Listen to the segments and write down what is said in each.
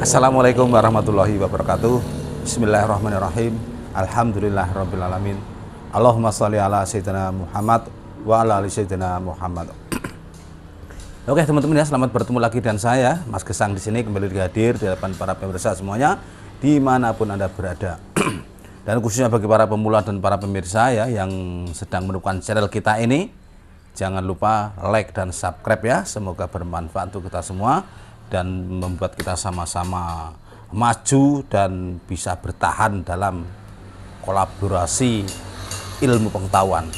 Assalamualaikum warahmatullahi wabarakatuh. Bismillahirrahmanirrahim. Alhamdulillahirrabbilalamin. Allahumma sholli ala sayyidina Muhammad wa ala ali sayyidina Muhammad. Oke teman-teman ya, selamat bertemu lagi dengan saya Mas Gesang di sini kembali hadir di hadapan para pemirsa semuanya dimanapun Anda berada. Dan khususnya bagi para pemula dan para pemirsa ya yang sedang menemukan channel kita ini, jangan lupa like dan subscribe ya. Semoga bermanfaat untuk kita semua dan membuat kita sama-sama maju dan bisa bertahan dalam kolaborasi ilmu pengetahuan.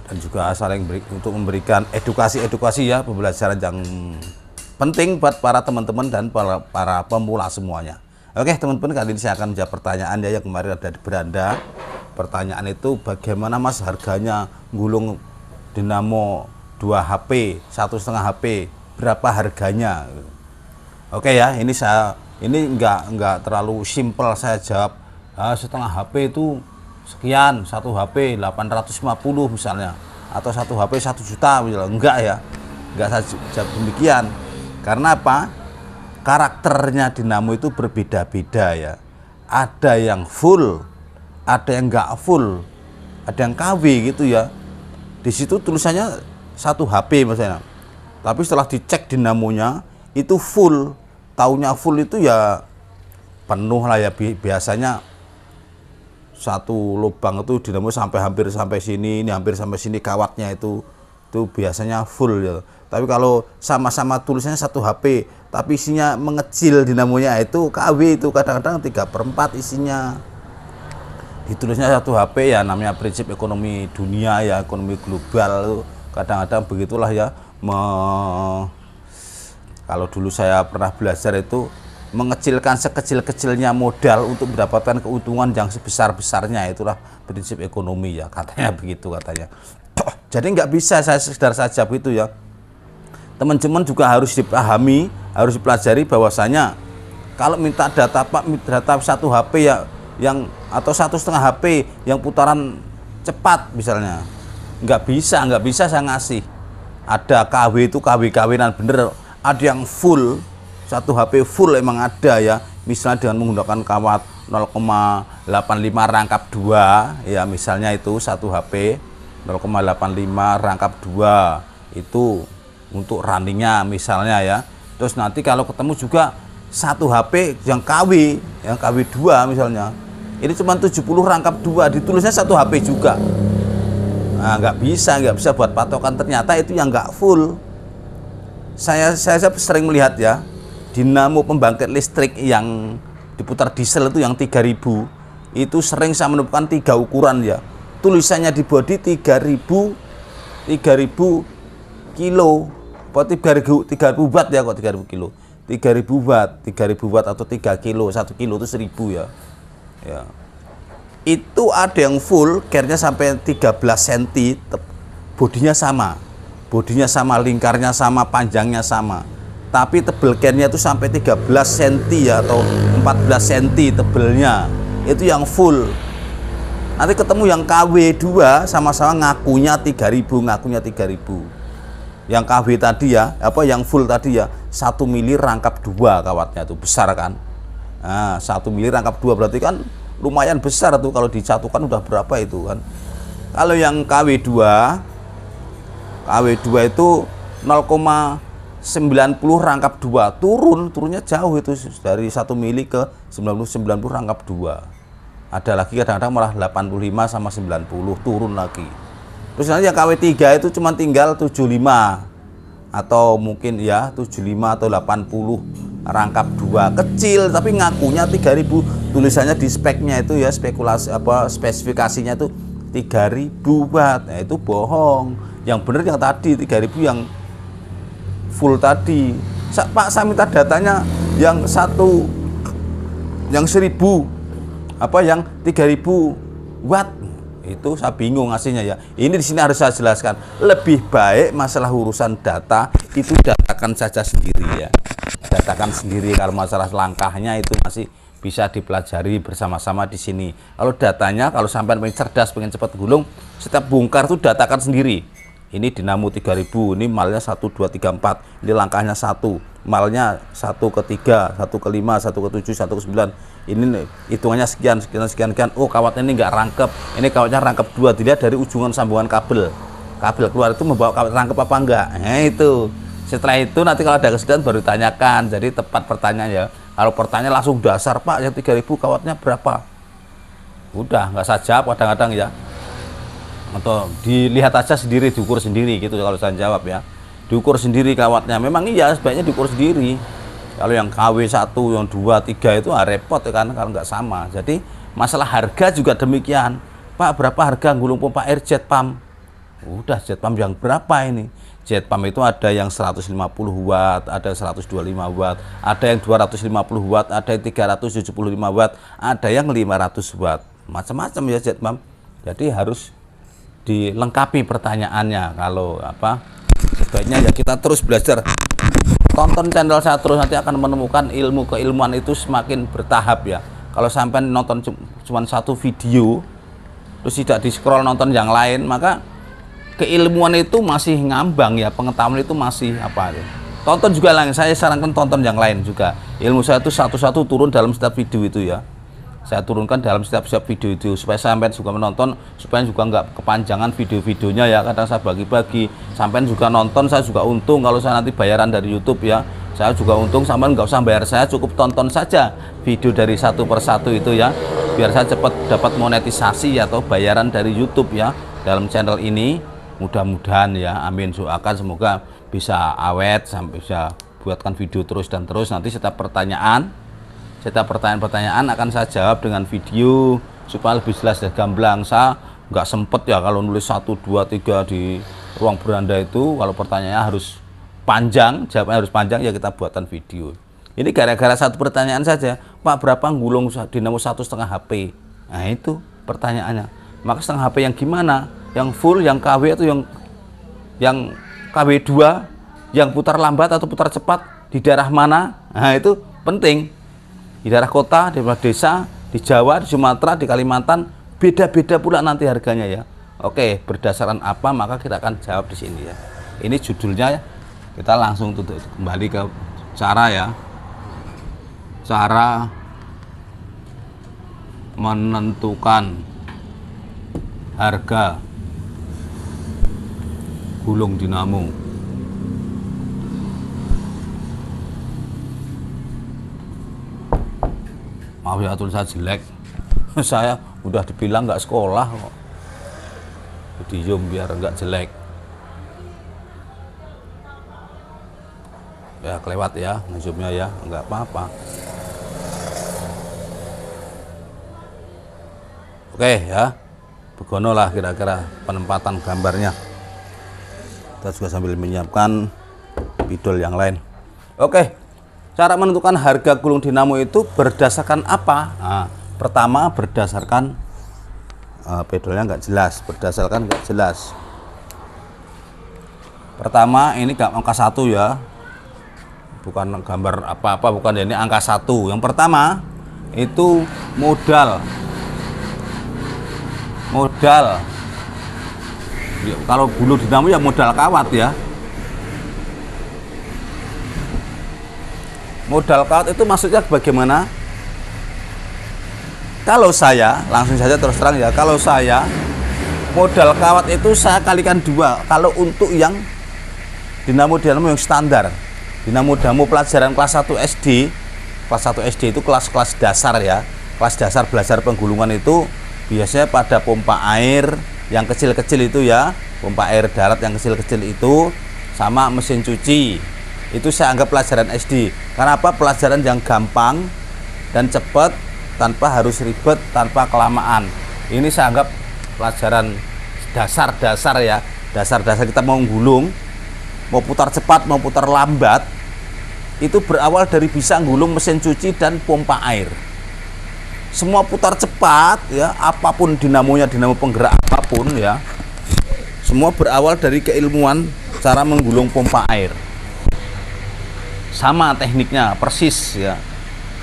Dan juga saling untuk memberikan edukasi ya, pembelajaran yang penting buat para teman-teman dan para pemula semuanya. Oke teman-teman, kali ini saya akan menjawab pertanyaan ya yang kemarin ada di beranda. Pertanyaan itu, bagaimana Mas harganya gulung dinamo 2 HP, 1,5 HP, berapa harganya? Oke ya, ini enggak terlalu simpel saya jawab. Setengah HP itu sekian, 1 HP 850 misalnya, atau 1 HP 1 juta misalnya. Enggak ya, enggak saya jawab demikian. Karena apa? Karakternya dinamo itu berbeda-beda ya. Ada yang full, ada yang enggak full, ada yang KW gitu ya. Di situ tulisannya 1 HP misalnya. Tapi setelah dicek dinamonya itu full. Taunya full itu ya penuh lah ya, biasanya satu lubang itu dinamo sampai hampir sampai sini, ini hampir sampai sini kawatnya itu biasanya full ya. Tapi kalau sama-sama tulisannya 1 HP tapi isinya mengecil dinamonya, itu KW, itu kadang-kadang 3/4 isinya. Ditulisnya 1 HP ya, namanya prinsip ekonomi dunia ya, ekonomi global. Kadang-kadang begitulah ya. Kalau dulu saya pernah belajar itu mengecilkan sekecil-kecilnya modal untuk mendapatkan keuntungan yang sebesar-besarnya, itulah prinsip ekonomi ya, katanya begitu katanya. Jadi nggak bisa saya sekedar saja begitu ya. Teman-teman juga harus dipahami, harus dipelajari bahwasanya kalau minta data 1 HP ya yang atau 1,5 HP yang putaran cepat misalnya, nggak bisa saya ngasih. Ada KW itu KW-KWnan bener, ada yang full 1 HP full emang ada ya, misalnya dengan menggunakan kawat 0,85 rangkap 2 ya, misalnya itu 1 HP 0,85 rangkap 2 itu untuk runningnya misalnya ya. Terus nanti kalau ketemu juga 1 HP yang KW 2 misalnya, ini cuma 70 rangkap 2, ditulisnya 1 HP juga. Nah, nggak bisa buat patokan, ternyata itu yang nggak full. Saya sering melihat ya, dinamo pembangkit listrik yang diputar diesel itu yang 3000 itu sering saya menemukan 3 ukuran ya. Tulisannya di bodi 3000 kilo, 3000 watt ya, kok 3000 kilo, 3000 watt atau 3 kilo, 1 kilo itu 1000 ya. Itu ada yang full, care-nya sampai 13 cm, bodinya sama, lingkarnya sama, panjangnya sama, tapi tebel care-nya itu sampai 13 cm ya, atau 14 cm tebelnya, itu yang full. Nanti ketemu yang KW 2 sama-sama ngakunya 3000. Yang KW tadi ya, yang full tadi ya, 1 mili rangkap 2 kawatnya itu besar kan. Nah, 1 mili rangkap 2 berarti kan lumayan besar tuh, kalau disatukan udah berapa itu kan. Kalau yang KW 2 itu 0,90 rangkap 2, turunnya jauh itu, dari 1 mili ke 90 rangkap 2. Ada lagi kadang-kadang malah 85 sama 90, turun lagi. Terus nanti yang KW 3 itu cuma tinggal 75 atau mungkin ya 75 atau 80 rangkap 2, kecil tapi ngakunya 3000, tulisannya di speknya itu ya, spesifikasinya itu 3000 watt. Nah, itu bohong. Yang benar yang tadi 3000 yang full tadi. Pak, saya minta datanya yang 1000 yang 3000 watt. Itu saya bingung ngasihnya ya. Ini di sini harus saya jelaskan. Lebih baik masalah urusan data itu datakan saja sendiri ya. Datakan sendiri, kalau masalah langkahnya itu masih bisa dipelajari bersama-sama di sini. Kalau datanya, kalau sampai pengen cerdas, pengen cepat gulung, setiap bongkar itu datakan sendiri. Ini dinamo 3000, ini malnya 1 2 3 4. Ini langkahnya 1, malnya 1 ke 3, 1 ke 5, 1 ke 7, 1 ke 9. Ini hitungannya sekian. Oh, kawatnya ini enggak rangkep. Ini kawatnya rangkep 2, dilihat dari ujungan sambungan kabel. Kabel keluar itu membawa kawat rangkep apa enggak. Nah, itu. Setelah itu nanti kalau ada kesulitan baru ditanyakan. Jadi tepat pertanyaan ya. Kalau pertanyaan langsung dasar, Pak, yang 3000 kawatnya berapa? Udah, nggak saya jawab kadang-kadang ya. Atau dilihat aja sendiri, diukur sendiri gitu kalau saya jawab ya. Diukur sendiri kawatnya. Memang iya, sebaiknya diukur sendiri. Kalau yang KW 1, yang 2, 3 itu repot ya kan kalau nggak sama. Jadi masalah harga juga demikian. Pak, berapa harga gulung pompa air jet pump? Udah, jet pump yang berapa ini? Jet pump itu ada yang 150 watt, ada 125 watt, ada yang 250 watt, ada yang 375 watt, ada yang 500 watt. Macam-macam ya jet pump. Jadi harus dilengkapi pertanyaannya. Kalau apa, sebaiknya ya kita terus belajar. Tonton channel saya terus, nanti akan menemukan ilmu keilmuan itu semakin bertahap ya. Kalau sampai nonton cuma satu video terus tidak di scroll nonton yang lain, maka keilmuan itu masih ngambang ya, pengetahuan itu masih apa ya. Tonton juga lain, saya sarankan tonton yang lain juga. Ilmu saya itu satu-satu turun dalam setiap video itu ya. Saya turunkan dalam setiap video itu supaya sampai juga menonton, supaya juga nggak kepanjangan video-videonya ya. Kadang saya bagi-bagi, sampai juga nonton, saya juga untung kalau saya nanti bayaran dari YouTube ya. Saya juga untung, sampai nggak usah bayar saya, cukup tonton saja video dari satu persatu itu ya. Biar saya cepat dapat monetisasi atau bayaran dari YouTube ya dalam channel ini. Mudah-mudahan ya, amin, doakan semoga bisa awet sampai bisa buatkan video terus dan terus. Nanti setiap pertanyaan-pertanyaan akan saya jawab dengan video supaya lebih jelas dan gamblang. Saya nggak sempet ya kalau nulis 1, 2, 3 di ruang beranda itu. Kalau pertanyaannya harus panjang, jawabannya harus panjang, ya kita buatkan video. Ini gara-gara satu pertanyaan saja, Pak, berapa gulung dinamo 1,5 HP? Nah itu pertanyaannya. Maka setengah HP yang gimana? Yang full, yang KW atau yang KW 2, yang putar lambat atau putar cepat, di daerah mana? Nah itu penting. Di daerah kota, di daerah desa, di Jawa, di Sumatera, di Kalimantan, beda-beda pula nanti harganya ya. Oke, berdasarkan apa maka kita akan jawab di sini ya. Ini judulnya ya. Kita langsung tutup kembali ke cara ya. Cara menentukan harga gulung dinamo. Maaf ya tulisan jelek. Saya udah dibilang nggak sekolah kok. Diem biar nggak jelek. Ya kelewat ya zoomnya ya, nggak apa-apa. Oke ya, begono lah kira-kira penempatan gambarnya. Kita juga sambil menyiapkan bidol yang lain. Oke, cara menentukan harga gulung dinamo itu berdasarkan apa? Nah, pertama berdasarkan pedalnya nggak jelas, berdasarkan nggak jelas. Pertama ini angka 1 ya, bukan gambar apa-apa, bukan ya, ini angka 1. Yang pertama itu modal. Kalau gulung dinamo ya modal kawat ya. Modal kawat itu maksudnya bagaimana? Kalau saya, langsung saja terus terang ya, kalau saya modal kawat itu saya kalikan 2. Kalau untuk yang dinamo yang standar, dinamo pelajaran kelas 1 SD. Kelas 1 SD itu kelas-kelas dasar ya. Kelas dasar belajar penggulungan itu biasanya pada pompa air yang kecil-kecil itu ya, pompa air darat yang kecil-kecil itu, sama mesin cuci. Itu saya anggap pelajaran SD. Karena apa? Pelajaran yang gampang dan cepat, tanpa harus ribet, tanpa kelamaan. Ini saya anggap pelajaran dasar-dasar ya. Dasar-dasar kita mau gulung, mau putar cepat, mau putar lambat, itu berawal dari bisa gulung mesin cuci dan pompa air. Semua putar cepat ya, apapun dinamonya, dinamo penggerak apapun ya, semua berawal dari keilmuan cara menggulung pompa air. Sama tekniknya persis ya.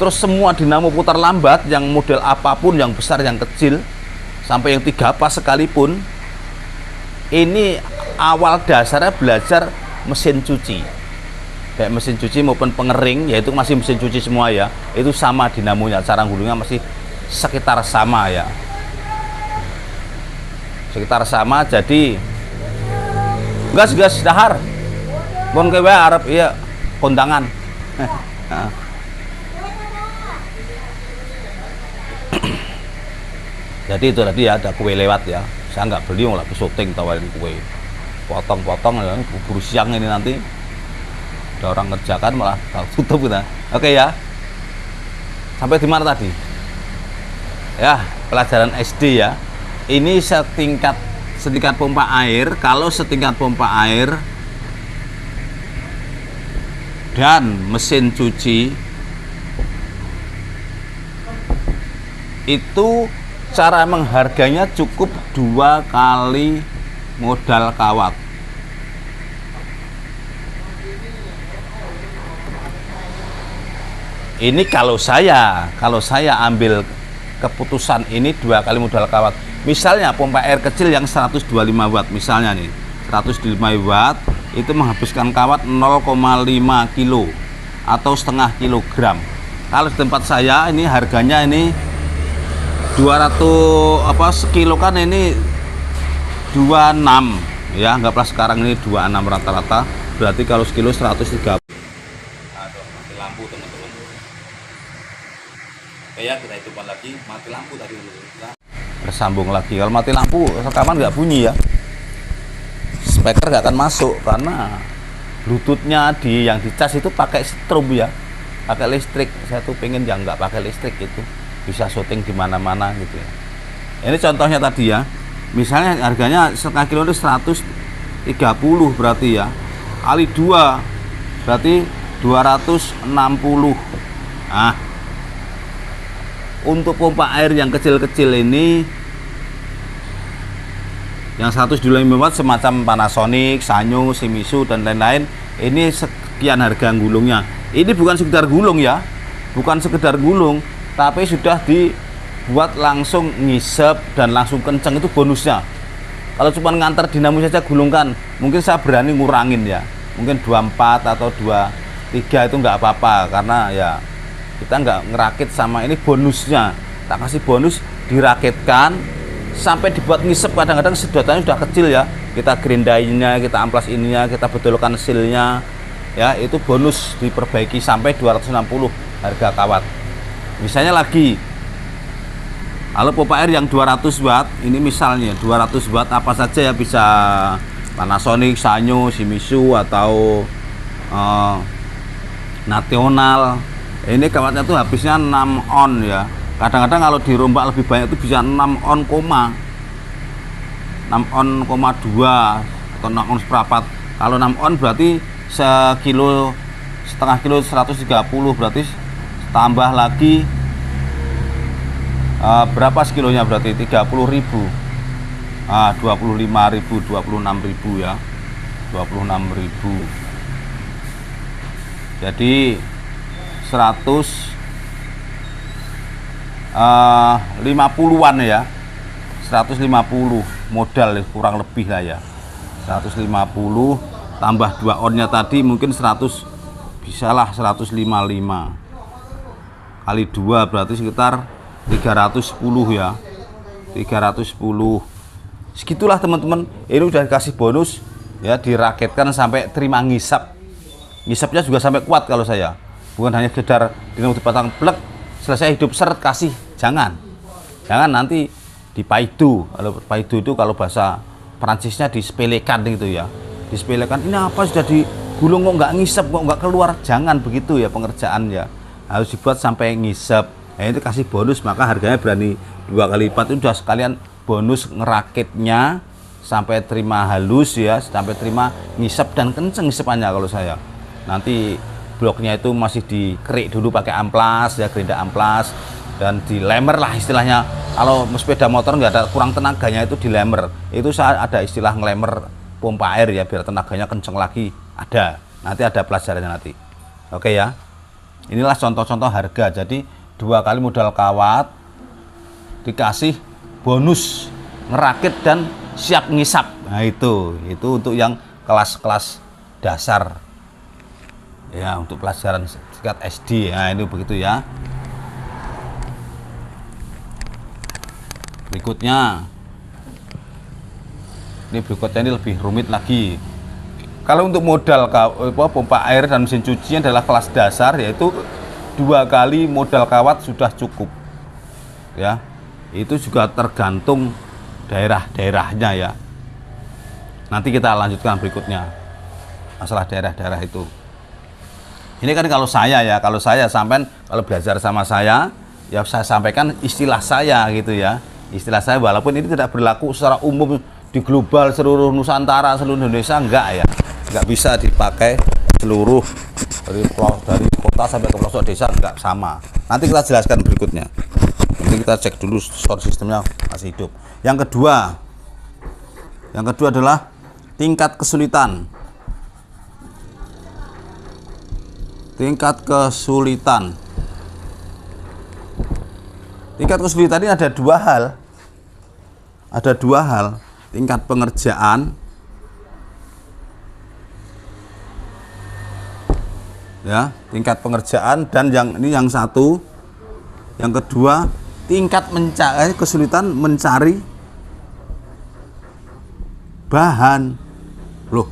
Terus semua dinamo putar lambat yang model apapun, yang besar yang kecil, sampai yang 3 pas sekalipun, ini awal dasarnya belajar mesin cuci, kayak mesin cuci maupun pengering, yaitu masih mesin cuci semua ya, itu sama dinamonya, cara gulungnya masih sekitar sama ya, sekitar sama. Jadi gas dahar bon kewe Arab iya kondangan. Jadi itu tadi ya, ada kue lewat ya, saya nggak beli, mau lagi syuting tawarin kue, potong-potong ya, buru siang ini nanti ada orang kerjakan malah tutup kita. Oke ya, sampai di mana tadi ya, pelajaran SD ya. Ini setingkat pompa air. Kalau setingkat pompa air dan mesin cuci itu cara menghargainya cukup 2 kali modal kawat. Ini kalau saya ambil keputusan ini 2 kali modal kawat. Misalnya pompa air kecil yang 125 watt misalnya nih, 125 watt itu menghabiskan kawat 0,5 kilo atau setengah kilogram. Kalau di tempat saya ini harganya ini 200 sekilo kan ini 26 ya, anggaplah sekarang ini 26 rata-rata, berarti kalau sekilo 130. Aduh, mati lampu teman-teman. Ya kita hidupkan lagi, mati lampu tadi teman-teman. Bersambung lagi. Kalau mati lampu rekaman nggak bunyi ya, speaker nggak akan masuk karena bluetoothnya yang dicas itu pakai strom ya, pakai listrik. Saya tuh pengen yang nggak pakai listrik itu, bisa syuting di mana-mana gitu ya. Ini contohnya tadi ya, misalnya harganya setengah kilo itu 130 berarti ya, kali 2 berarti 260. Nah, untuk pompa air yang kecil-kecil ini, yang 125 watt semacam Panasonic, Sanyo, Shimizu dan lain-lain, ini sekian harga gulungnya. Ini bukan sekedar gulung ya, bukan sekedar gulung, tapi sudah dibuat langsung ngisep dan langsung kenceng, itu bonusnya. Kalau cuma ngantar dinamo saja gulungkan, mungkin saya berani ngurangin ya, mungkin 24 atau 23 itu nggak apa-apa, karena ya kita nggak ngerakit sama ini bonusnya. Tak kasih bonus, dirakitkan sampai dibuat ngisep. Kadang-kadang sedotannya sudah kecil ya, kita gerindainnya, kita amplas ininya, kita betulkan silnya ya, itu bonus diperbaiki sampai 260 harga kawat. Misalnya lagi, kalau pompa air yang 200 watt, ini misalnya 200 watt apa saja ya, bisa Panasonic, Sanyo, Shimizu atau National. Ini kawatnya tuh habisnya 6 on ya. Kadang-kadang kalau dirombak lebih banyak itu bisa 6 on, 6 on, 2 atau 6 on seperempat. Kalau 6 on berarti setengah kilo 130, berarti tambah lagi berapa sekilonya, berarti 30.000, 25.000, 26.000 ya, 26.000. Jadi 150-an ya, 150 modal kurang lebih lah ya, 150 tambah 2 onnya tadi mungkin 100, bisalah 155 kali 2 berarti sekitar 310 ya, 310 segitulah teman-teman. Ini udah dikasih bonus ya, dirakitkan sampai terima ngisap. Ngisapnya juga sampai kuat kalau saya, bukan hanya sekedar dinamo dipasang plek selesai hidup seret kasih. Jangan nanti dipaidu. Kalau paidu itu kalau bahasa Perancisnya disepelekan gitu ya, disepelekan. Ini apa sudah digulung kok nggak ngisep, kok nggak keluar. Jangan begitu ya pengerjaan ya, harus dibuat sampai ngisep. Nah, itu kasih bonus, maka harganya berani 2 kali lipat. Itu sudah sekalian bonus ngerakitnya sampai terima halus ya, sampai terima ngisep dan kenceng ngisepannya. Kalau saya nanti bloknya itu masih dikerik dulu pakai amplas ya, gerinda amplas, dan dilemer lah istilahnya. Kalau sepeda motor nggak ada, kurang tenaganya itu dilemer. Itu saya ada istilah ngelemer pompa air ya, biar tenaganya kenceng lagi. Ada, nanti ada pelajarannya nanti. Oke ya, inilah contoh-contoh harga. Jadi 2 kali modal kawat dikasih bonus ngerakit dan siap ngisap. Nah itu untuk yang kelas-kelas dasar ya, untuk pelajaran tingkat SD. Nah ini begitu ya. Berikutnya ini lebih rumit lagi. Kalau untuk modal pompa air dan mesin cuci adalah kelas dasar, yaitu 2 kali modal kawat sudah cukup ya. Itu juga tergantung daerah-daerahnya ya. Nanti kita lanjutkan berikutnya masalah daerah-daerah itu. Ini kan kalau saya sampai kalau belajar sama saya ya, saya sampaikan istilah saya gitu ya, istilah saya, walaupun ini tidak berlaku secara umum di global seluruh Nusantara, seluruh Indonesia, enggak ya, enggak bisa dipakai seluruh dari kota sampai ke pelosok desa, enggak sama. Nanti kita jelaskan berikutnya. Nanti kita cek dulu sound sistemnya masih hidup. Yang kedua adalah tingkat kesulitan. Tingkat kesulitan ini ada 2 hal. Ada 2 hal, tingkat pengerjaan ya, tingkat pengerjaan, dan yang satu, yang kedua, tingkat kesulitan mencari bahan. Loh,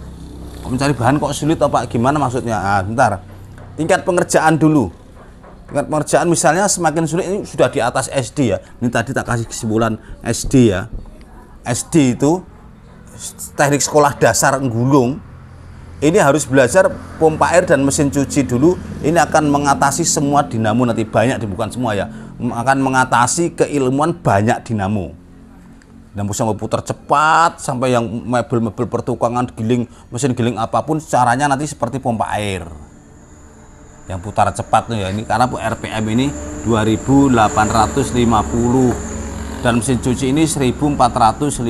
mencari bahan kok sulit apa gimana maksudnya? Bentar. Tingkat pengerjaan dulu. Tingkat pengerjaan misalnya semakin sulit, ini sudah di atas SD ya. Ini tadi tak kasih kesimpulan SD ya. SD itu teknik sekolah dasar Nggulung. Ini harus belajar pompa air dan mesin cuci dulu. Ini akan mengatasi semua dinamo nanti, banyak, bukan semua ya. Akan mengatasi keilmuan banyak dinamo. Dinamo sampai putar cepat, sampai yang mebel-mebel pertukangan, giling, mesin giling apapun, caranya nanti seperti pompa air. Yang putar cepat tuh ya, ini karena RPM ini 2850 dan mesin cuci ini 1450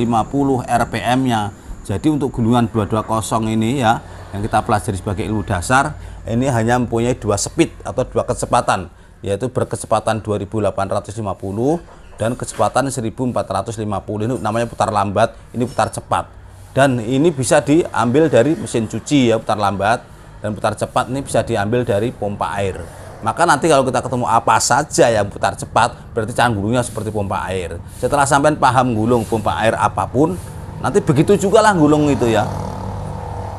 RPM-nya. Jadi untuk gulungan 220 ini ya, yang kita pelajari sebagai ilmu dasar, ini hanya mempunyai 2 speed atau 2 kecepatan, yaitu berkecepatan 2850 dan kecepatan 1450. Ini namanya putar lambat, ini putar cepat. Dan ini bisa diambil dari mesin cuci ya, putar lambat, dan putar cepat ini bisa diambil dari pompa air. Maka nanti kalau kita ketemu apa saja yang putar cepat, berarti cara gulungnya seperti pompa air. Setelah sampai paham gulung pompa air apapun, nanti begitu juga lah gulung itu ya.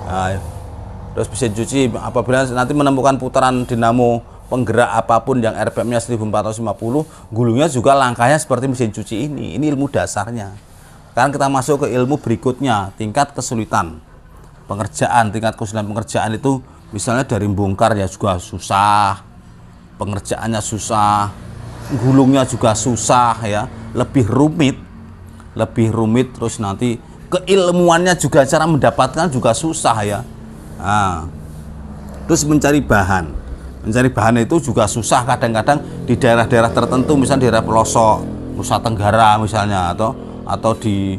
Nah, terus mesin cuci apabila nanti menemukan putaran dinamo penggerak apapun yang RPM-nya 1450, gulungnya juga langkahnya seperti mesin cuci ini. Ini ilmu dasarnya. Sekarang kita masuk ke ilmu berikutnya, tingkat kesulitan pengerjaan. Tingkat kesulitan pengerjaan itu misalnya dari bongkar ya juga susah, pengerjaannya susah, gulungnya juga susah ya, lebih rumit, terus nanti keilmuannya juga, cara mendapatkan juga susah ya. Nah, terus mencari bahan itu juga susah kadang-kadang di daerah-daerah tertentu, misalnya daerah pelosok Nusa Tenggara misalnya, atau di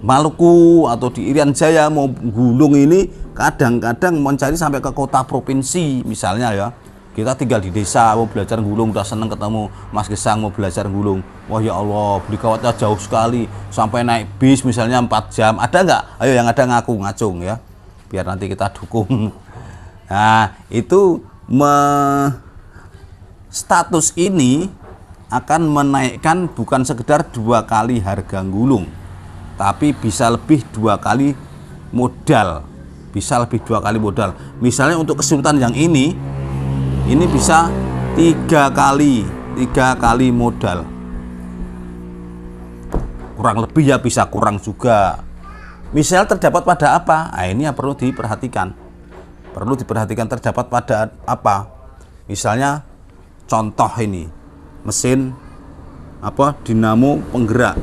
Maluku atau di Irian Jaya, mau gulung ini kadang-kadang mencari sampai ke kota provinsi misalnya ya. Kita tinggal di desa, mau belajar gulung, udah seneng ketemu Mas Gesang mau belajar gulung. Wah ya Allah, beli kawatnya jauh sekali, sampai naik bis misalnya 4 jam. Ada nggak? Ayo yang ada ngaku, ngacung ya, biar nanti kita dukung. Nah itu status ini akan menaikkan bukan sekedar 2 kali harga gulung, tapi bisa lebih 2 kali modal. Misalnya untuk kesulitan yang ini bisa 3 kali modal, kurang lebih ya, bisa kurang juga. Misal terdapat pada apa? Nah, ini yang perlu diperhatikan terdapat pada apa. Misalnya contoh ini mesin dinamo penggerak.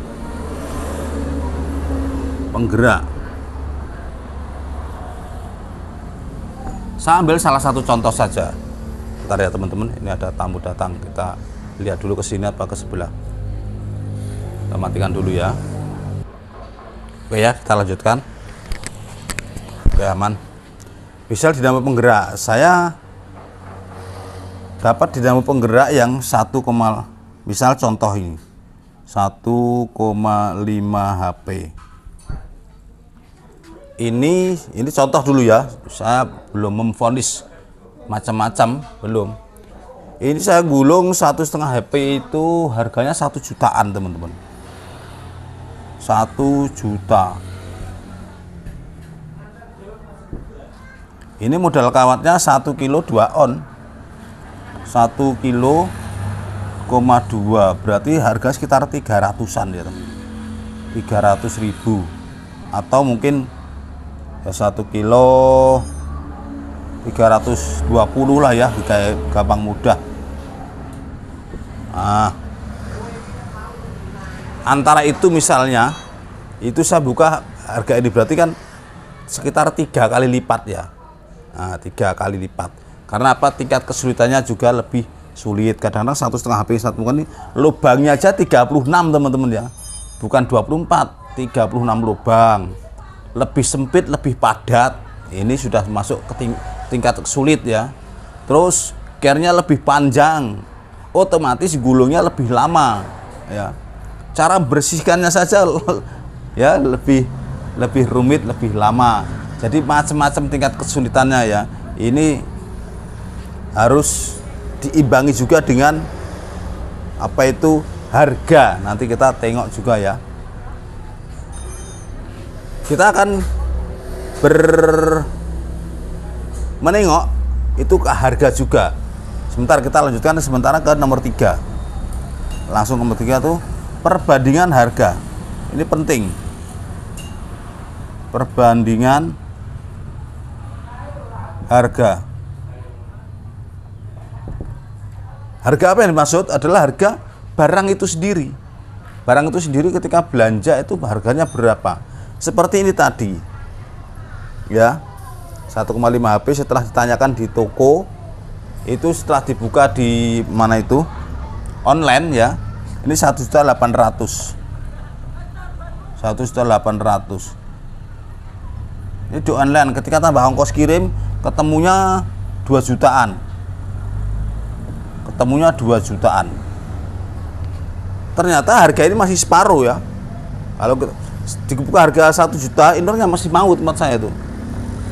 Saya ambil salah satu contoh saja. Bentar ya teman-teman, ini ada tamu datang, kita lihat dulu ke sini apa ke sebelah. Kita matikan dulu ya. Oke ya, kita lanjutkan. Oke, aman. Misal dinamo penggerak, saya dapat dinamo penggerak yang misal contoh ini 1,5 HP. ini contoh dulu ya, saya belum memvonis macam-macam, belum. Ini saya gulung 1,5 HP itu harganya 1 jutaan teman-teman, 1 juta. Ini modal kawatnya 1 kilo 2 on, 1 kilo 2, berarti harga sekitar 300-an ya teman, 300.000 atau mungkin ya 1 kilo 320 lah ya, kayak gampang mudah. Nah, antara itu misalnya itu saya buka harga ini berarti kan sekitar 3 kali lipat ya. Nah, 3 kali lipat. Karena apa? Tingkat kesulitannya juga lebih sulit. Kadang-kadang 1,5 HP satu ini lubangnya aja 36 teman-teman ya, bukan 24, 36 lubang. Lebih sempit, lebih padat. Ini sudah masuk ke tingkat sulit ya. Terus care-nya lebih panjang, otomatis gulungnya lebih lama ya. Cara bersihkannya saja ya lebih rumit, lebih lama. Jadi macam-macam tingkat kesulitannya ya. Ini harus diimbangi juga dengan apa itu harga. Nanti kita tengok juga ya. Kita akan menengok itu ke harga juga. Sebentar kita lanjutkan sementara ke nomor 3. Langsung nomor 3 tuh perbandingan harga. Ini penting. Perbandingan harga. Harga apa yang dimaksud? Adalah harga barang itu sendiri. Barang itu sendiri ketika belanja itu harganya berapa? Seperti ini tadi. Ya. 1,5 HP setelah ditanyakan di toko, itu setelah dibuka di mana itu? Online ya. Ini 1.800.000. 1.800.000. Ini di online, ketika tambah ongkos kirim ketemunya 2 jutaan. Ketemunya 2 jutaan. Ternyata harga ini masih separuh ya. Kalau dibuka harga 1 juta, innernya masih mau tempat saya itu.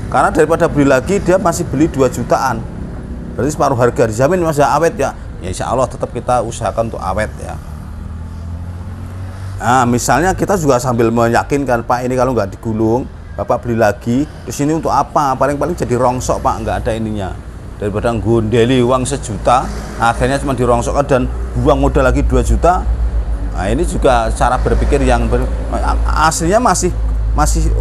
Karena daripada beli lagi dia masih beli 2 jutaan. Berarti separuh harga, dijamin masih awet ya. Ya insya Allah tetap kita usahakan untuk awet ya. Nah, misalnya kita juga sambil meyakinkan, Pak, ini kalau nggak digulung, Bapak beli lagi, di sini untuk apa? Paling-paling jadi rongsok, Pak, nggak ada ininya. Daripada gondeli uang 1 juta, akhirnya cuma dirongsokkan dan buang modal lagi 2 juta. Nah, ini juga cara berpikir yang aslinya masih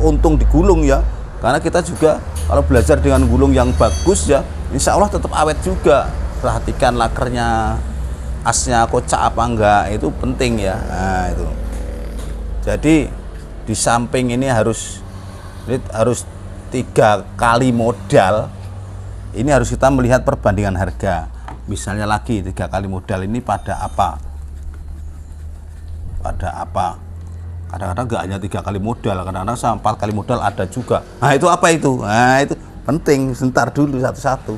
untung digulung ya. Karena kita juga kalau belajar dengan gulung yang bagus ya, insya Allah tetap awet juga. Perhatikan lakernya, asnya kocak apa enggak, itu penting ya. Nah, itu. Jadi di samping ini harus 3 kali modal. Ini harus kita melihat perbandingan harga. Misalnya lagi 3 kali modal ini pada apa? Pada apa? Kadang-kadang enggak hanya 3 kali modal, kadang-kadang 4 kali modal ada juga. Nah, itu apa itu? Nah, itu penting. Sebentar dulu satu-satu.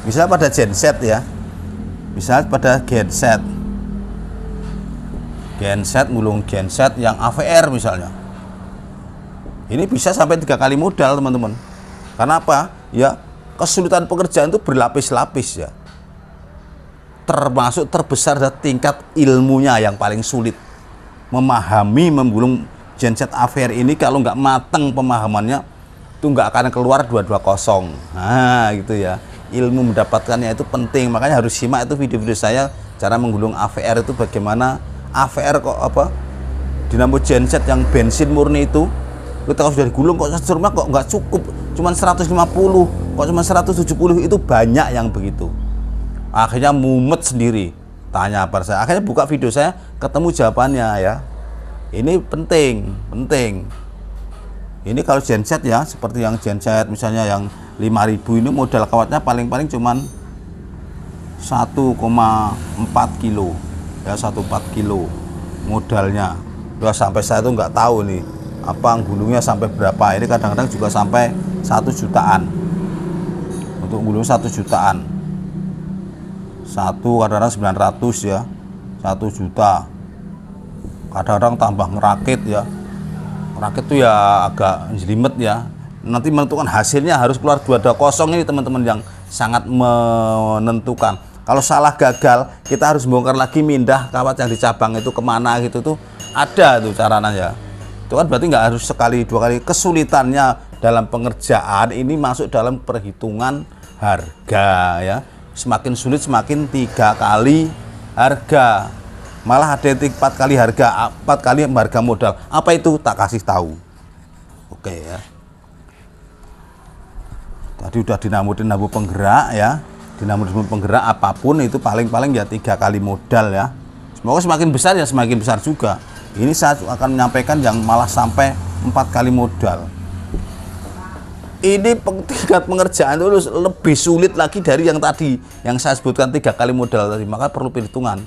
Misalnya pada genset ya. Misalnya pada genset. Mulung genset yang AVR misalnya. Ini bisa sampai 3 kali modal, teman-teman. Karena apa? Ya, kesulitan pekerjaan itu berlapis-lapis ya. Termasuk terbesar dan tingkat ilmunya yang paling sulit. Memahami menggulung genset AVR ini kalau nggak mateng pemahamannya itu nggak akan keluar 220. Nah, gitu ya. Ilmu mendapatkannya itu penting, makanya harus simak itu video-video saya cara menggulung AVR itu bagaimana. AVR kok apa? Dinamo genset yang bensin murni itu kita sudah digulung kok nggak cukup, cuman 150, kok cuma 170, itu banyak yang begitu. Akhirnya mumet sendiri. Tanya apa saya? Akhirnya buka video saya, ketemu jawabannya ya. Ini penting. Ini kalau genset ya, seperti yang genset misalnya yang 5.000 ini modal kawatnya paling-paling cuman 1,4 kilo. Ya 1,4 kilo modalnya. Ya sampai saya itu nggak tahu nih apa gulungnya sampai berapa. Ini kadang-kadang juga sampai 1 jutaan. Untuk gulung 1 jutaan. Satu kadang-kadang 900 ya. 1 juta. Kadang-kadang tambah ngerakit ya. rakit tuh ya agak jelimet ya. Nanti menentukan hasilnya harus keluar 22 ini teman-teman, yang sangat menentukan. Kalau salah gagal, kita harus bongkar lagi, mindah kawat yang di cabang itu kemana gitu tuh, ada tuh caranya ya. Itu kan berarti nggak harus sekali dua kali. Kesulitannya dalam pengerjaan ini masuk dalam perhitungan harga ya. Semakin sulit semakin 3 kali harga. Malah ada yang 4 kali harga, 4 kali harga modal. Apa itu? Tak kasih tahu. Oke ya. Tadi udah dinamo penggerak ya. Dinamo penggerak apapun itu paling-paling ya 3 kali modal ya. Semoga semakin besar ya semakin besar juga. Ini saya akan menyampaikan yang malah sampai 4 kali modal. Ini tingkat pengerjaan itu lebih sulit lagi dari yang tadi, yang saya sebutkan 3 kali modal tadi. Maka perlu perhitungan.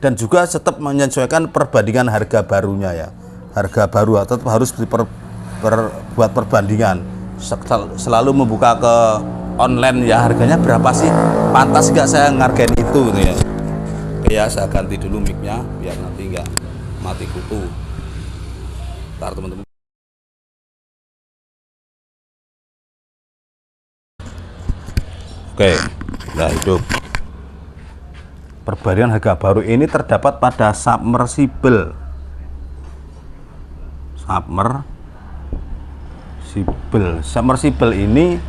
Dan juga tetap menyesuaikan perbandingan harga barunya ya. Harga baru tetap harus buat perbandingan. Selalu membuka ke online ya, harganya berapa sih? Pantas nggak saya ngargain itu gitu ya. Oke ya, saya ganti dulu mic-nya biar nanti nggak mati kutu. Ntar teman-teman. Oke, nah hidup. Perbandingan harga baru ini terdapat pada submersible. Submersible ini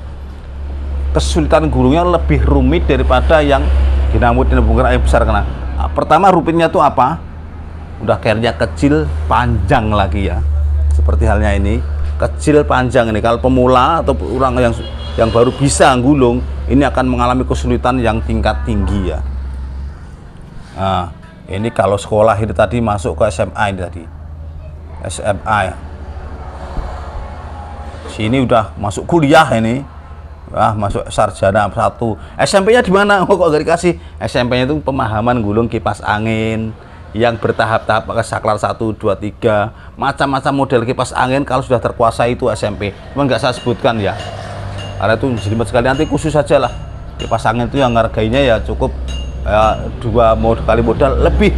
kesulitan gulungnya lebih rumit daripada yang dinamo penggerak yang besar. Karena pertama rumitnya itu apa? Udah kayaknya kecil, panjang lagi ya. Seperti halnya ini, kecil panjang ini. Kalau pemula atau orang yang baru bisa gulung, ini akan mengalami kesulitan yang tingkat tinggi ya. Nah, ini kalau sekolah ini tadi masuk ke SMA ini tadi. SMA ya. Sini udah masuk kuliah ini. Masuk sarjana 1. SMP-nya di mana? Kok gak dikasih? SMP-nya itu pemahaman gulung kipas angin yang bertahap-tahap, pakai saklar 1, 2, 3. Macam-macam model kipas angin kalau sudah terkuasai itu SMP. Cuman nggak saya sebutkan ya. Karena itu jelimet sekali, nanti khusus saja lah. Kipas angin itu yang harganya ya cukup 2 kali modal lebih.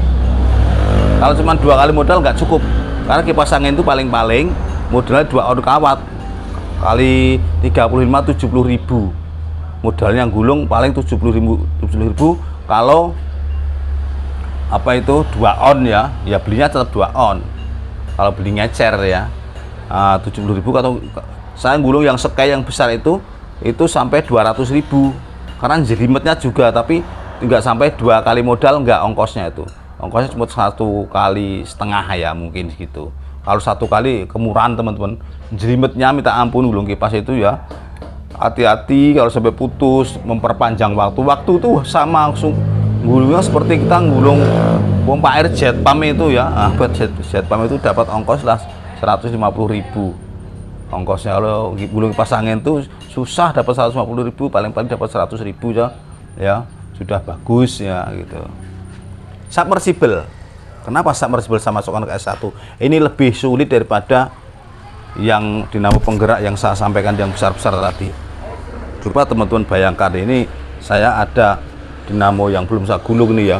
Kalau cuma 2 kali modal nggak cukup, karena kipas angin itu paling-paling modalnya 2 on kawat kali 35-70.000. Modalnya gulung paling 70.000. Kalau apa itu 2 on ya belinya tetap 2 on. Kalau beli ngecer ya 70.000. Atau saya gulung yang sekai yang besar itu sampai 200.000, karena jelimetnya juga, tapi nggak sampai 2 kali modal, nggak ongkosnya itu. Ongkosnya cuma 1,5 kali ya mungkin gitu. Kalau 1 kali kemurahan teman-teman. Jelimetnya minta ampun gulung kipas itu ya. Hati-hati kalau sampai putus, memperpanjang waktu tuh sama langsung gulungnya seperti kita gulung pompa air jet pump itu ya. Jet pump itu dapat ongkos lah 150.000 ongkosnya. Kalau gulung kipas angin itu susah dapat 150.000, paling-paling dapat 100.000 ya. Sudah bagus ya gitu. Submersible. Kenapa submersible sama masukkan ke S1? Ini lebih sulit daripada yang dinamo penggerak yang saya sampaikan yang besar-besar tadi. Coba teman-teman bayangkan, ini saya ada dinamo yang belum saya gulung nih ya.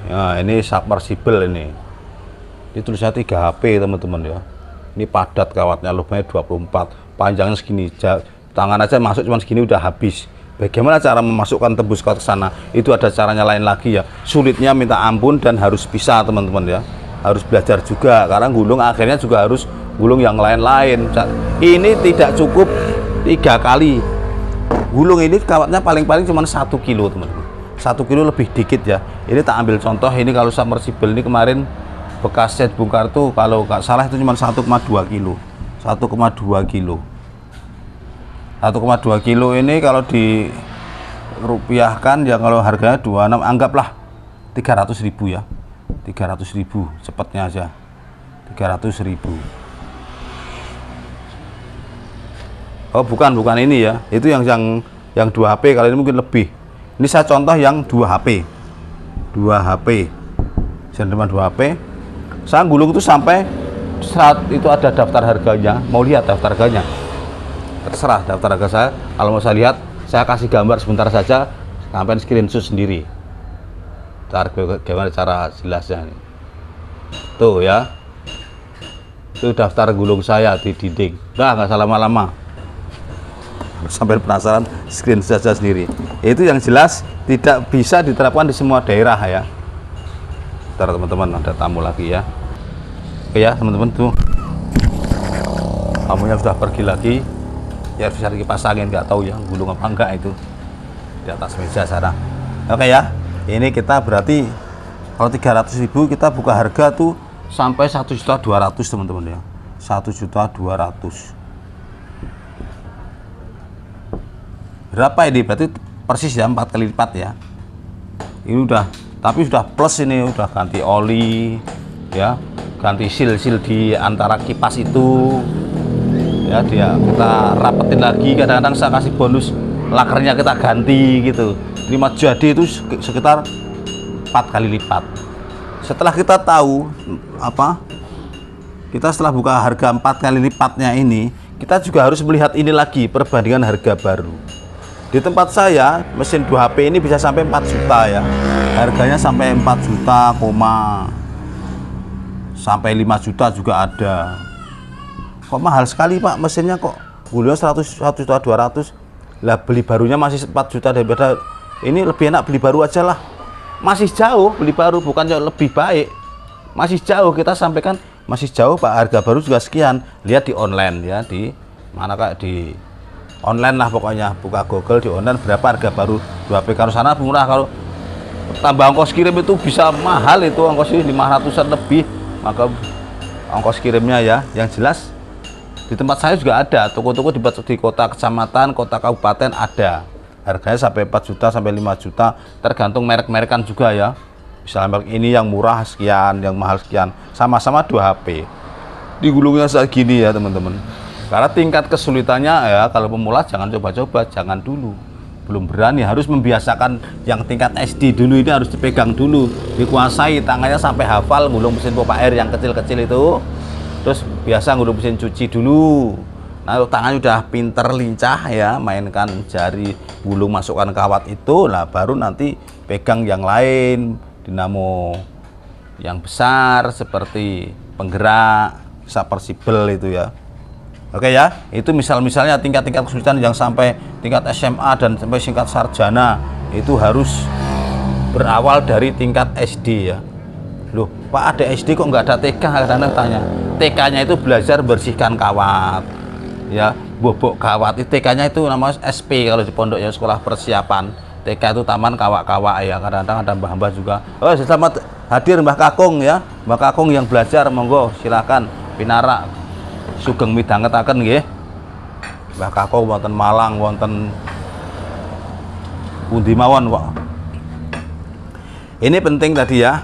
Ya, ini submersible ini. Ini tulisnya 3 HP teman-teman ya. Ini padat kawatnya, lubangnya 24, panjangnya segini. Tangan aja masuk cuma segini udah habis. Bagaimana cara memasukkan tembus ke sana? Itu ada caranya lain lagi ya. Sulitnya minta ampun dan harus bisa teman-teman ya. Harus belajar juga, karena gulung akhirnya juga harus gulung yang lain-lain. Ini tidak cukup 3 kali. Gulung ini kawatnya paling-paling cuma 1 kilo teman-teman. 1 kilo lebih dikit ya. Ini tak ambil contoh, ini kalau submersible ini kemarin bekas set bongkar tuh kalau nggak salah itu cuma 1,2 kilo. 1,2 kilo. 1,2 kilo ini kalau dirupiahkan ya, kalau harganya 26, anggaplah 300.000 ya. 300.000 cepatnya aja. 300.000. Oh bukan ini ya. Itu yang 2 HP, kalau ini mungkin lebih. Ini saya contoh yang 2 HP. 2 HP. Jenderal 2 HP. Saya gulung itu sampai saat itu ada daftar harganya. Mau lihat daftar harganya? Terserah daftar harga saya. Kalau mau saya lihat, saya kasih gambar sebentar saja, sampai screenshot sendiri. Bagaimana cara jelasnya? Tuh ya. Itu daftar gulung saya di dinding. Nggak usah lama-lama. Sampai penasaran, screen saja sendiri. Itu yang jelas tidak bisa diterapkan di semua daerah ya. Ntar teman-teman, ada tamu lagi ya. Oke ya teman-teman, tuh tamunya sudah pergi lagi. Ya bisa dikipas angin, nggak tahu ya gulung apa enggak itu di atas meja sana. Oke ya, ini kita berarti kalau 300.000 kita buka harga tuh sampai 1.200.000 teman-teman ya. 1.200.000. Berapa ini? Berarti persis ya 4 kali lipat ya. Ini udah, tapi sudah plus, ini udah ganti oli ya, ganti seal-seal di antara kipas itu ya, kita rapetin lagi. Kadang-kadang saya kasih bonus lakernya kita ganti gitu. 5 jadi itu sekitar 4 kali lipat. Setelah kita tahu kita setelah buka harga 4 kali lipatnya ini, kita juga harus melihat ini lagi, perbandingan harga baru. Di tempat saya mesin 2HP ini bisa sampai 4 juta ya, harganya sampai 4 juta, sampai 5 juta juga ada. Kok mahal sekali Pak mesinnya, kok gulungnya 100.200.000 lah, beli barunya masih 4 juta. Daripada ini lebih enak beli baru aja lah. Masih jauh beli baru, bukan lebih baik, masih jauh. Kita sampaikan masih jauh Pak, harga baru juga sekian. Lihat di online ya, di mana Kak, di online lah pokoknya, buka Google di online berapa harga baru 2HP. Kalau sana murah, kalau tambah ongkos kirim itu bisa mahal, itu ongkos 500-an lebih, maka ongkos kirimnya ya. Yang jelas di tempat saya juga ada toko-toko di kota kecamatan, kota kabupaten ada, harganya sampai 4 juta sampai 5 juta, tergantung merek-merekan juga ya. Misalnya merek ini yang murah sekian, yang mahal sekian, sama-sama 2HP. Digulungnya saat gini ya teman-teman. Karena tingkat kesulitannya ya, kalau pemula jangan coba-coba, jangan dulu. Belum berani, harus membiasakan yang tingkat SD dulu, ini harus dipegang dulu, dikuasai, tangannya sampai hafal gulung mesin pompa air yang kecil-kecil itu. Terus biasa gulung mesin cuci dulu. Nah, tangannya udah pinter, lincah ya, mainkan jari, gulung, masukkan kawat itu, lah baru nanti pegang yang lain, dinamo yang besar seperti penggerak, submersible itu ya. Oke ya, itu misalnya tingkat-tingkat kesulitan yang sampai tingkat SMA dan sampai tingkat sarjana itu harus berawal dari tingkat SD ya. Loh, Pak ada SD kok nggak ada TK? Kadang-kadang tanya. TK-nya itu belajar bersihkan kawat, ya, bobok kawat. TK-nya itu namanya SP kalau di pondok ya, sekolah persiapan. TK itu taman kawak-kawak ya. Kadang-kadang ada mbah-mbah juga. Oh, selamat hadir Mbah Kakung ya, Mbah Kakung yang belajar, monggo silakan pinara. Sugeng midhangetaken nggih. Mbah Kakung wonten Malang, wonten pundi mawon, Pak. Ini penting tadi ya.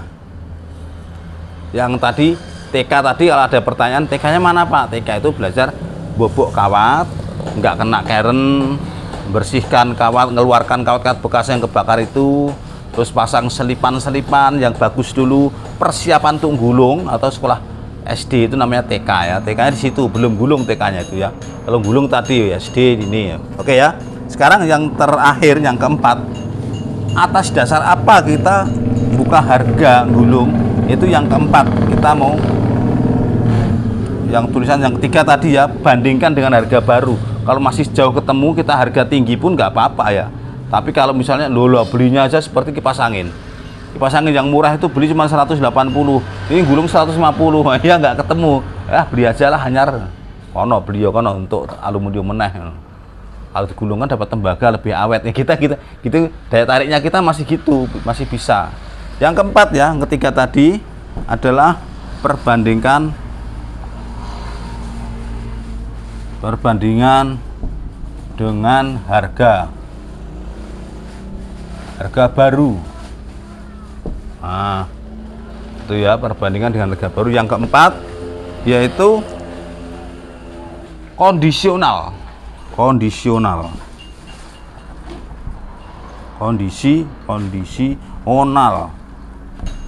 Yang tadi TK tadi, kalau ada pertanyaan TK-nya mana Pak? TK itu belajar bobok kawat, nggak kena keren, bersihkan kawat, ngeluarkan kawat-kawat bekas yang kebakar itu, terus pasang selipan-selipan yang bagus dulu, persiapan untuk gulung. Atau sekolah SD itu namanya TK ya, TK-nya di situ, belum gulung TK-nya itu ya. Kalau gulung tadi ya SD ini ya. Oke ya. Sekarang yang terakhir, yang keempat, atas dasar apa kita buka harga gulung? Itu yang keempat, kita mau yang tulisan yang ketiga tadi ya, bandingkan dengan harga baru. Kalau masih jauh ketemu, kita harga tinggi pun nggak apa-apa ya. Tapi kalau misalnya lolo belinya aja seperti kipas angin. Kipas angin yang murah itu beli cuma 180, ini gulung 150, ya nggak ketemu. Ya beli aja lah, hanyar kono, beli kono untuk aluminium meneh. Kalau digulungkan dapat tembaga lebih awet. Ya, kita gitu, daya tariknya kita masih gitu, masih bisa. Yang keempat ya, yang ketiga tadi adalah perbandingan dengan harga baru. Nah, itu ya, perbandingan dengan harga baru. Yang keempat yaitu kondisional. Kondisional.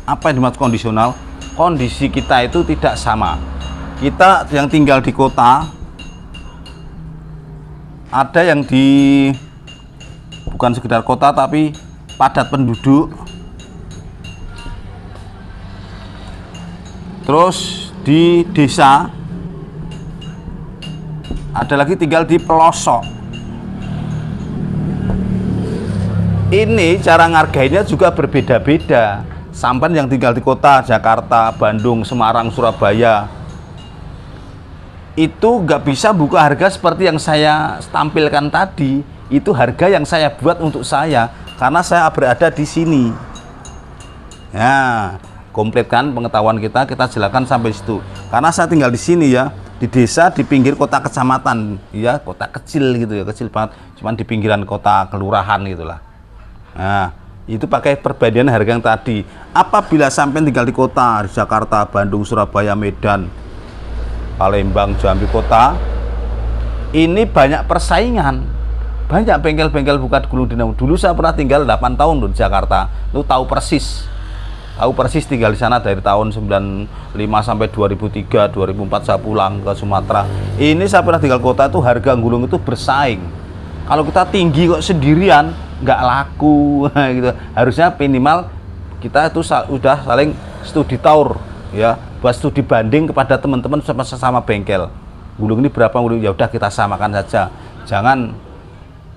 Apa yang dimaksud kondisional? Kondisi kita itu tidak sama. Kita yang tinggal di kota, ada yang di bukan sekedar kota tapi padat penduduk. Terus di desa ada lagi tinggal di pelosok. Ini cara ngargainya juga berbeda-beda. Sampan yang tinggal di kota Jakarta, Bandung, Semarang, Surabaya, itu nggak bisa buka harga seperti yang saya tampilkan tadi. Itu harga yang saya buat untuk saya, karena saya berada di sini. Ya, komplitkan pengetahuan kita jelaskan sampai situ. Karena saya tinggal di sini ya, di desa di pinggir kota kecamatan, ya kota kecil gitu ya, kecil banget, cuman di pinggiran kota kelurahan gitulah. Nah, itu pakai perbandingan harga yang tadi. Apabila sampai tinggal di kota, di Jakarta, Bandung, Surabaya, Medan, Palembang, Jambi kota, ini banyak persaingan, banyak bengkel-bengkel buka gulung dinamo. Dulu saya pernah tinggal 8 tahun di Jakarta, itu tahu persis tinggal di sana dari tahun 95 sampai 2003, 2004 saya pulang ke Sumatera. Ini saya pernah tinggal kota itu harga gulung itu bersaing. Kalau kita tinggi kok sendirian nggak laku gitu. Harusnya minimal kita itu udah saling studi taur ya, buat studi banding kepada teman-teman sama bengkel. Gulung ini berapa gulung, ya udah kita samakan saja. Jangan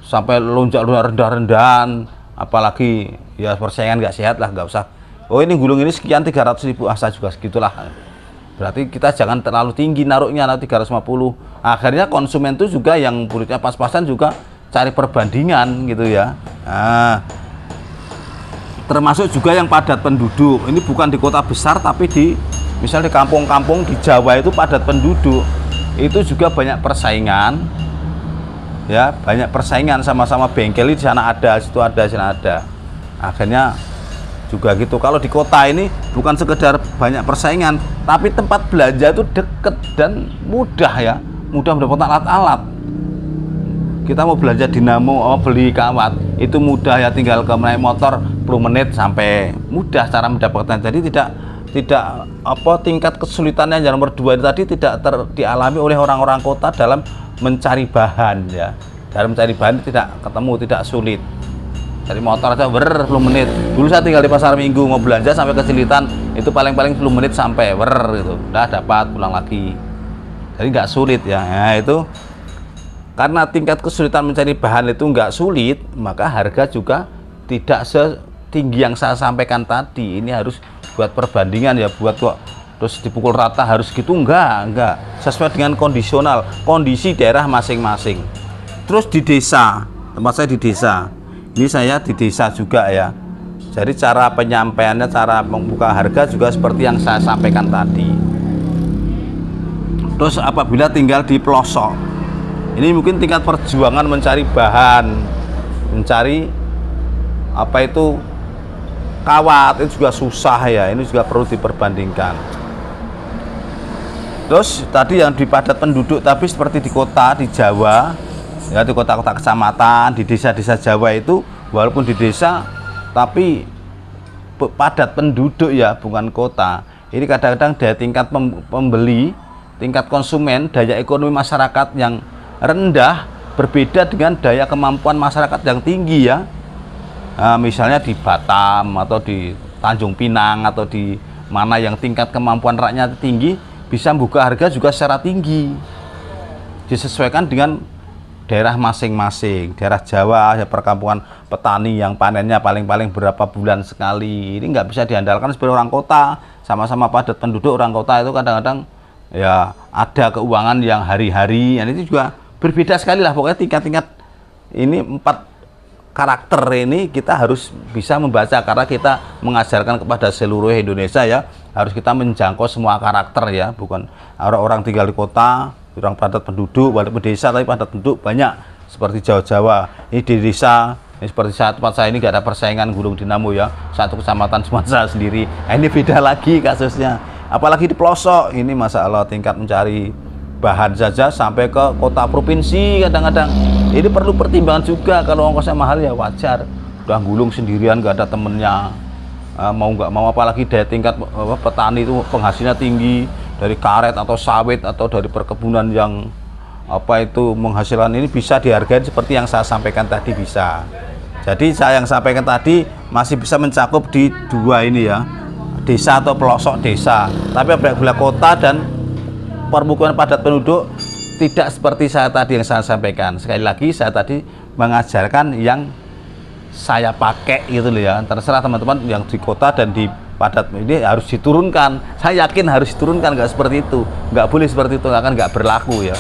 sampai lonjak rendah-rendahan, apalagi ya persaingan nggak sehat lah, nggak usah. Oh ini gulung ini sekian 300.000, asa juga segitulah. Berarti kita jangan terlalu tinggi naruhnya, nanti 350. Akhirnya konsumen itu juga yang kulitnya pas-pasan juga cari perbandingan gitu ya. Nah, termasuk juga yang padat penduduk. Ini bukan di kota besar, tapi di misal di kampung-kampung di Jawa itu padat penduduk. Itu juga banyak persaingan. Ya, banyak persaingan, sama-sama bengkel di sana ada, situ ada, sana ada. Akhirnya juga gitu. Kalau di kota ini bukan sekedar banyak persaingan, tapi tempat belanja itu deket dan mudah ya, mudah mendapatkan alat-alat. Kita mau belanja dinamo, beli kawat, itu mudah ya, tinggal ke naik motor 10 menit sampai, mudah cara mendapatkan. Jadi tidak tingkat kesulitannya yang nomor 2 tadi tidak dialami oleh orang-orang kota dalam mencari bahan ya. Dalam mencari bahan tidak ketemu, tidak sulit. Dari motor aja 10 menit. Dulu saya tinggal di pasar Minggu, mau belanja sampai ke Cilitan itu paling-paling 10 menit sampai gitu. Udah dapat, pulang lagi. Jadi nggak sulit ya. Nah, itu karena tingkat kesulitan mencari bahan itu nggak sulit, maka harga juga tidak setinggi yang saya sampaikan tadi. Ini harus buat perbandingan ya, buat kok terus dipukul rata harus gitu, enggak. Sesuai dengan kondisi daerah masing-masing. Terus di desa, tempat saya di desa. Ini saya di desa juga ya. Jadi cara penyampaiannya, cara membuka harga juga seperti yang saya sampaikan tadi. Terus apabila tinggal di pelosok, ini mungkin tingkat perjuangan mencari bahan, mencari kawat, itu juga susah ya. Ini juga perlu diperbandingkan. Terus tadi yang di padat penduduk, tapi seperti di kota, di Jawa ya, di kota-kota kecamatan, di desa-desa Jawa itu walaupun di desa tapi padat penduduk ya, bukan kota. Ini kadang-kadang daya tingkat pembeli, tingkat konsumen, daya ekonomi masyarakat yang rendah berbeda dengan daya kemampuan masyarakat yang tinggi ya. Nah, misalnya di Batam atau di Tanjung Pinang atau di mana yang tingkat kemampuan rakyatnya tinggi, bisa membuka harga juga secara tinggi. Disesuaikan dengan daerah masing-masing. Daerah Jawa ya, perkampungan petani yang panennya paling-paling berapa bulan sekali. Ini nggak bisa diandalkan seperti orang kota. Sama-sama padat penduduk, orang kota itu kadang-kadang ya ada keuangan yang hari-hari. Ini juga berbeda sekali lah. Pokoknya tingkat-tingkat ini 4 karakter ini kita harus bisa membaca, karena kita mengajarkan kepada seluruh Indonesia ya, harus kita menjangkau semua karakter ya, bukan orang tinggal di kota, orang padat penduduk, walaupun desa tapi padat penduduk banyak seperti Jawa-Jawa. Ini di desa, ini seperti tempat saya ini nggak ada persaingan gulung dinamo ya, satu kecamatan cuma saya sendiri. Nah, ini beda lagi kasusnya. Apalagi di pelosok ini masalah tingkat mencari bahan saja sampai ke kota provinsi kadang-kadang. Ini perlu pertimbangan juga. Kalau ongkosnya mahal ya wajar, udah gulung sendirian nggak ada temennya, mau nggak mau. Apalagi daya tingkat petani itu penghasilnya tinggi dari karet atau sawit atau dari perkebunan yang menghasilkan, ini bisa dihargai seperti yang saya sampaikan tadi bisa. Jadi saya yang sampaikan tadi masih bisa mencakup di 2 ini ya, desa atau pelosok desa. Tapi apabila kota dan permukiman padat penduduk tidak seperti saya tadi yang saya sampaikan. Sekali lagi saya tadi mengajarkan yang saya pakai gitu loh ya. Terserah teman-teman yang di kota dan di padat ini harus diturunkan. Saya yakin harus diturunkan, nggak seperti itu, nggak boleh seperti itu, akan nggak berlaku ya.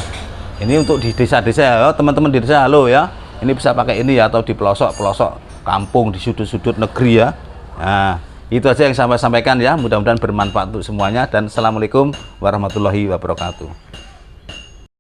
Ini untuk di desa-desa ya, teman-teman di desa, halo ya. Ini bisa pakai ini ya, atau di pelosok-pelosok kampung, di sudut-sudut negeri ya. Nah, itu aja yang saya sampaikan ya. Mudah-mudahan bermanfaat untuk semuanya dan assalamualaikum warahmatullahi wabarakatuh.